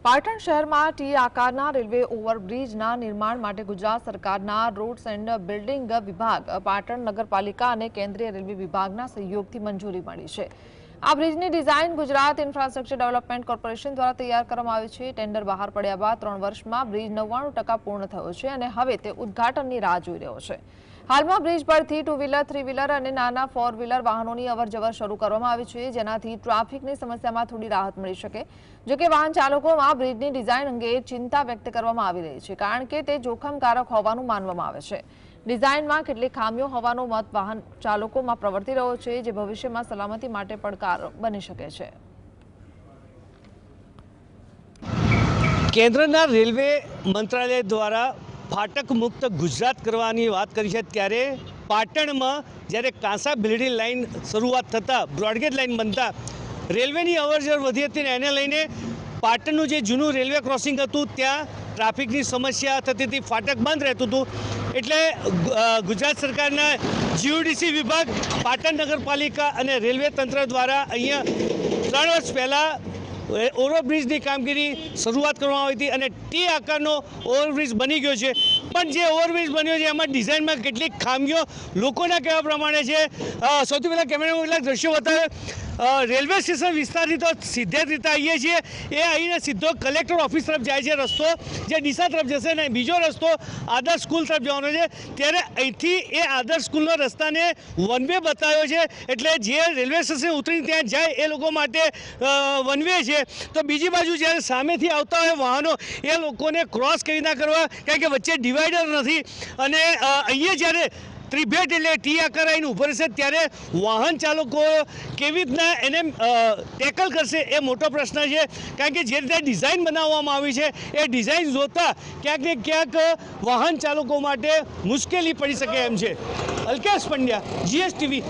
પાટણ શહેરમાં ટી આકારના રેલવે ઓવરબ્રિજના નિર્માણ માટે ગુજરાત સરકારના રોડ્સ એન્ડ બિલ્ડિંગ વિભાગ, પાટણ નગરપાલિકા અને કેન્દ્રીય રેલવે વિભાગના સહયોગથી મંજૂરી મળી છે। આ બ્રિજની design Gujarat infrastructure development corporation દ્વારા તૈયાર કરવામાં આવી છે। ટેન્ડર બહાર પડ્યા બાદ 3 વર્ષમાં બ્રિજ 99% પૂર્ણ થયો છે અને હવે તે ઉદ્ઘાટનની રાહ જોઈ રહ્યો છે। હાલમાં બ્રિજ પરથી 2 વ્હીલર, 3 વ્હીલર અને નાના 4 વ્હીલર વાહનોની અવરજવર શરૂ કરવામાં આવી છે, જેનાથી ટ્રાફિકની સમસ્યામાં થોડી રાહત મળી શકે। જો કે વાહન ચાલકોમાં બ્રિજની ડિઝાઇન અંગે ચિંતા વ્યક્ત કરવામાં આવી રહી છે, કારણ કે તે જોખમકારક હોવાનું માનવામાં આવે છે। ડિઝાઇનમાં કેટલીક ખામીઓ હોવાનો મત વાહન ચાલકોમાં પ્રવર્તી રહ્યો છે, જે ભવિષ્યમાં સલામતી માટે પડકાર બની શકે છે। કેન્દ્રના રેલવે મંત્રાલય દ્વારા ફાટક મુક્ત ગુજરાત કરવાની વાત કરી છે, ત્યારે પાટણમાં જ્યારે કાંસા ભીલડી લાઇન શરૂઆત થતાં બ્રોડગેજ લાઇન બનતા રેલવેની અવરજવર વધી હતી, એને લઈને પાટણનું જે જૂનું રેલવે ક્રોસિંગ હતું ત્યાં ટ્રાફિકની સમસ્યા થતી હતી, ફાટક બંધ રહેતું હતું। એટલે ગુજરાત સરકારના જીયુડીસી વિભાગ, પાટણ નગરપાલિકા અને રેલવે તંત્ર દ્વારા અહીંયા 3 વર્ષ પહેલાં ઓવરબ્રિજની કામગીરી શરૂઆત કરવામાં આવી હતી અને ટી આકારનો ઓવરબ્રિજ બની ગયો છે। પણ જે ઓવરબ્રિજ બન્યો છે એમાં ડિઝાઇનમાં કેટલીક ખામીઓ લોકોના કહેવા પ્રમાણે છે। સૌથી પહેલાં કેમેરામાં કેટલાક દ્રશ્યો બતાવે। રેલવે સ્ટેશન વિસ્તારથી તો સીધે જ રીતે આવીએ છીએ, એ આવીને સીધો કલેક્ટર ઓફિસ તરફ જાય છે રસ્તો, જે ડીસા તરફ જશે ને બીજો રસ્તો આદર્શ સ્કૂલ તરફ જવાનો છે। ત્યારે અહીંથી એ આદર્શ સ્કૂલનો રસ્તાને વન વે બતાવ્યો છે, એટલે જે રેલવે સ્ટેશન ઉતરીને ત્યાં જાય એ લોકો માટે વન વે છે। તો બીજી બાજુ જ્યારે સામેથી આવતા હોય વાહનો, એ લોકોને ક્રોસ કેવી રીતના કરવા, કારણ કે વચ્ચે ડિવાઈડર નથી અને અહીંયા જ્યારે ત્રિભેટ એટલે ટી આકાર આવીને ઉભો રહેશે, ત્યારે વાહન ચાલકો કેવી રીતના એને ટેકલ કરશે એ મોટો પ્રશ્ન છે। કારણ કે જે રીતે ડિઝાઇન બનાવવામાં આવી છે એ ડિઝાઇન જોતા ક્યાંક ને ક્યાંક વાહન ચાલકો માટે મુશ્કેલી પડી શકે એમ છે। અલ્કેશ પંડ્યા, GSTV।